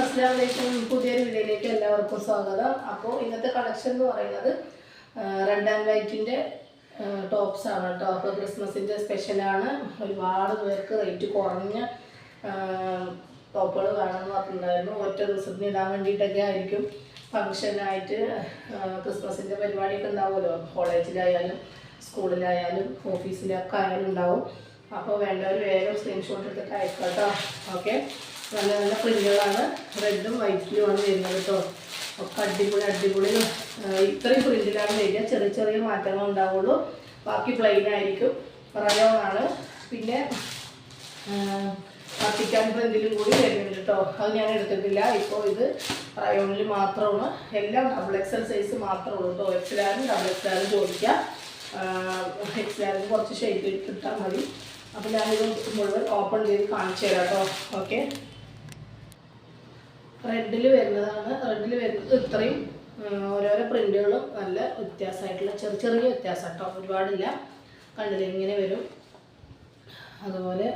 അസ്സലാമു പുതിയൊരു വീഡിയോയിലേക്ക് എല്ലാവർക്കും സ്വാഗതം. അപ്പോൾ ഇന്നത്തെ കളക്ഷൻ എന്ന് പറയുന്നത് റെഡ് ആൻഡ് വൈറ്റിൻ്റെ ടോപ്സ് ആണ് കേട്ടോ. അപ്പോൾ ക്രിസ്മസിൻ്റെ സ്പെഷ്യലാണ്. ഒരുപാട് പേർക്ക് റേറ്റ് കുറഞ്ഞ ടോപ്പുകൾ വേണമെന്ന് പറഞ്ഞിട്ടുണ്ടായിരുന്നു. ഒറ്റ ദിവസത്തിന് ഇടാൻ വേണ്ടിയിട്ടൊക്കെ ആയിരിക്കും. ഫംഗ്ഷനായിട്ട് ക്രിസ്മസിൻ്റെ പരിപാടിയൊക്കെ ഉണ്ടാവുമല്ലോ, കോളേജിലായാലും സ്കൂളിലായാലും ഓഫീസിലൊക്കെ ആയാലും ഉണ്ടാവും. അപ്പോൾ വേണ്ടവർ വേഗം സ്ക്രീൻഷോട്ട് എടുത്തിട്ട് അയക്കാം കേട്ടോ. ഓക്കെ, നല്ല നല്ല പ്രിൻ്റുകളാണ്. റെഡും വൈറ്റിലുമാണ് വരുന്നത് കേട്ടോ. ഒക്കെ അടിപൊളി ഇത്രയും പ്രിൻറ്റിലാണ് വരിക. ചെറിയ ചെറിയ മാറ്റങ്ങൾ ഉണ്ടാവുള്ളൂ, ബാക്കി പ്ലെയിൻ ആയിരിക്കും. റയോണാണ്. പിന്നെ വത്തിക്കാൻ പ്രിൻറ്റിലും കൂടി വരുന്നുണ്ട് കേട്ടോ. അത് ഞാൻ എടുത്തിട്ടില്ല. ഇപ്പോൾ ഇത് റയോണിൽ മാത്രമാണ്. എല്ലാം XXL സൈസ് മാത്രമേ ഉള്ളൂ കേട്ടോ. XLാരും XXLാരും ചോദിക്കുക. XLാരും കുറച്ച് ഷേപ്പ് കിട്ടാൽ മതി. അപ്പോൾ ഞാനിത് മുഴുവൻ ഓപ്പൺ ചെയ്ത് കാണിച്ചു തരാം കേട്ടോ. ഓക്കെ, റെഡിൽ വരുന്നതാണ്. റെഡിൽ വരുന്നത് ഇത്രയും ഓരോരോ പ്രിൻ്റുകളും നല്ല വ്യത്യാസമായിട്ടുള്ള ചെറിയ വ്യത്യാസം കേട്ടോ, ഒരുപാടില്ല. കണ്ടില്ലേ, ഇങ്ങനെ വരും. അതുപോലെ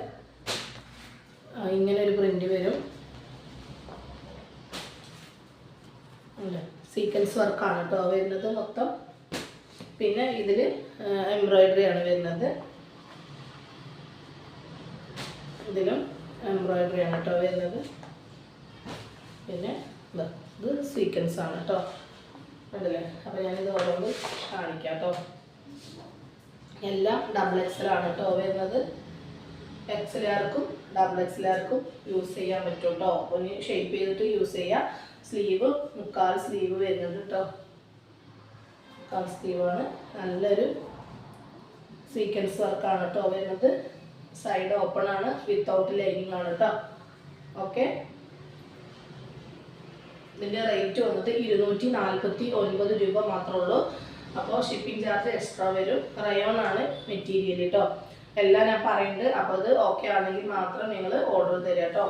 ഇങ്ങനെ ഒരു പ്രിൻ്റ് വരും. സീക്വൻസ് വർക്കാണ് കേട്ടോ വരുന്നത് മൊത്തം. പിന്നെ ഇതിൽ എംബ്രോയിഡറി ആണ് വരുന്നത്. ഇതിലും എംബ്രോയിഡറി ആണ് കേട്ടോ വരുന്നത്. പിന്നെ ഇത് സീക്വൻസ് ആണ് കേട്ടോ, ഉണ്ടല്ലേ. അപ്പോൾ ഞാനിത് ഓരോന്ന് കാണിക്കാം കേട്ടോ. എല്ലാം XXL ആണ് കേട്ടോ വരുന്നത്. XLാർക്കും XXLാർക്കും യൂസ് ചെയ്യാൻ പറ്റും കേട്ടോ. ഒന്ന് ഷേപ്പ് ചെയ്തിട്ട് യൂസ് ചെയ്യാം. സ്ലീവ് 3/4 സ്ലീവ് വരുന്നുണ്ട് കേട്ടോ. 3/4 സ്ലീവാണ്. നല്ലൊരു സീക്വൻസ് വർക്കാണ് കേട്ടോ വരുന്നത്. സൈഡ് ഓപ്പൺ ആണ്, വിത്തൗട്ട് ലൈനിങ് ആണ് കേട്ടോ. ഓക്കെ, ഇതിൻ്റെ റേറ്റ് വന്നിട്ട് 249 രൂപ മാത്രമേ ഉള്ളൂ. അപ്പോൾ ഷിപ്പിംഗ് ചാർജ് എക്സ്ട്രാ വരും. റയോൺ ആണ് മെറ്റീരിയൽ കേട്ടോ. എല്ലാം ഞാൻ പറയുന്നുണ്ട്. അപ്പോൾ അത് ഓക്കെ ആണെങ്കിൽ മാത്രം നിങ്ങൾ ഓർഡർ തരിക കേട്ടോ.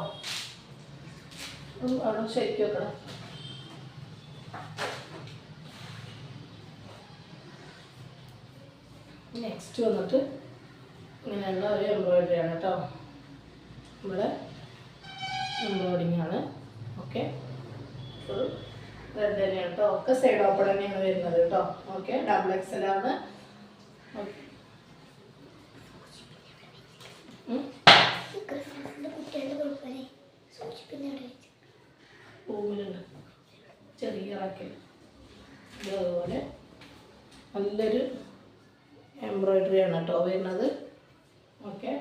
അവിടെ ശരിക്കും വെക്കണം. നെക്സ്റ്റ് വന്നിട്ട് ഇങ്ങനെയുള്ള ഒരു എംബ്രോയിഡറി ആണ് കേട്ടോ. ഇവിടെ എംബ്രോയിഡിങ് ആണ്. ഓക്കെ, റെഡ് തന്നെയാണ് കേട്ടോ. ഒക്കെ സൈഡ് ഓപ്പൺ തന്നെയാണ് വരുന്നത് കേട്ടോ. ഓക്കെ, XXL ആണ്. പൂവിലുണ്ട് ചെറിയ ഇറക്കൽ. അതുപോലെ നല്ലൊരു എംബ്രോയിഡറി ആണ് കേട്ടോ വരുന്നത്. ഓക്കെ,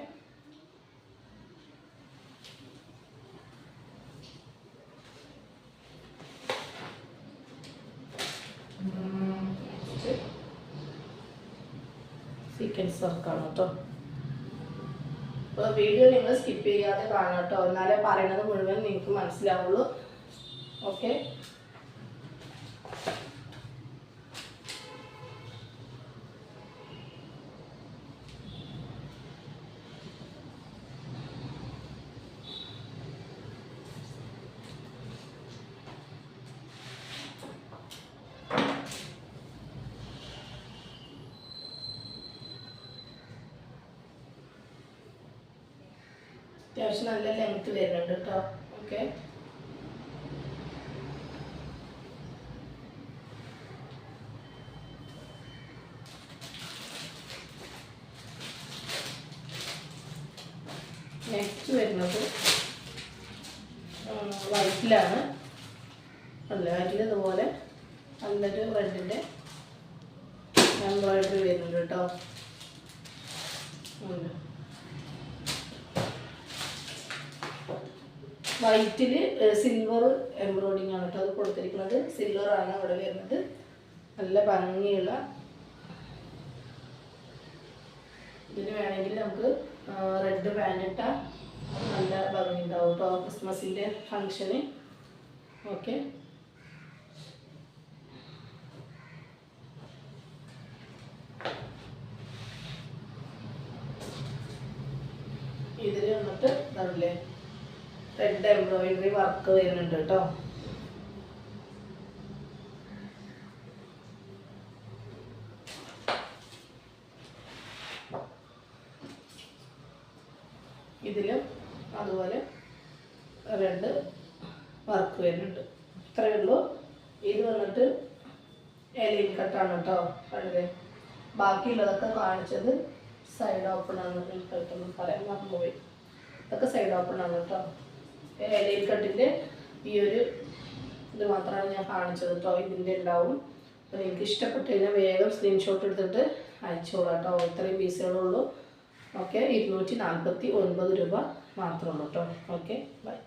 സീക്വൻസ് വർക്കാണ് കേട്ടോ. അപ്പോൾ വീഡിയോ നിങ്ങൾ സ്കിപ്പ് ചെയ്യാതെ കാണാം കേട്ടോ, എന്നാലേ പറയുന്നത് മുഴുവൻ നിങ്ങൾക്ക് മനസ്സിലാവുള്ളൂ. ഓക്കെ, അത്യാവശ്യം നല്ല ലെങ്ത് വരുന്നുണ്ട് കേട്ടോ. ഓക്കെ, നെക്സ്റ്റ് വരുന്നത് വൈറ്റിലാണ്. അല്ല, വൈറ്റിൽ ഇതുപോലെ നല്ലൊരു റെഡിൻ്റെ എംബ്രോയിഡറി വരുന്നുണ്ട് കേട്ടോ. വൈറ്റിൽ സിൽവർ എംബ്രോയിഡിങ് ആണ് കേട്ടോ അത് കൊടുത്തിരിക്കുന്നത്. സിൽവറാണ് അവിടെ വരുന്നത്. നല്ല ഭംഗിയുള്ള, ഇതിന് വേണമെങ്കിൽ നമുക്ക് റെഡ് പാൻറ് ഇട്ടാൽ നല്ല ഭംഗി ഉണ്ടാവും കേട്ടോ ക്രിസ്മസിൻ്റെ ഫങ്ഷന്. ഓക്കെ, ഇതിൽ വന്നിട്ട് ഇതല്ലേ റെഡ് എംബ്രോയിഡറി വർക്ക് വരുന്നുണ്ട് കേട്ടോ. ഇതിലും അതുപോലെ റെഡ് വർക്ക് വരുന്നുണ്ട്. ഇത്രയേ ഉള്ളൂ. ഇത് വന്നിട്ട് എലൈൻ കട്ടാണ് കേട്ടോ. വളരെ ബാക്കിയുള്ളതൊക്കെ കാണിച്ചത് സൈഡ് ഓപ്പൺ ആണ്. കട്ടൊന്നും പറയാൻ മറന്നുപോയി. ഇതൊക്കെ സൈഡ് ഓപ്പൺ ആണ് കേട്ടോ. എലൈൻ കട്ടിൻ്റെ ഈ ഒരു ഇത് മാത്രമാണ് ഞാൻ കാണിച്ചത് കേട്ടോ. ഇതിൻ്റെ ഉണ്ടാവും. അപ്പോൾ നിങ്ങൾക്ക് ഇഷ്ടപ്പെട്ട് കഴിഞ്ഞാൽ വേഗം സ്ക്രീൻഷോട്ട് എടുത്തിട്ട് അയച്ചോളാം കേട്ടോ. ഇത്രയും പീസുകളുള്ളൂ. ഓക്കെ, 249 രൂപ മാത്രമേ ഉള്ളൂ കേട്ടോ. Okay, by.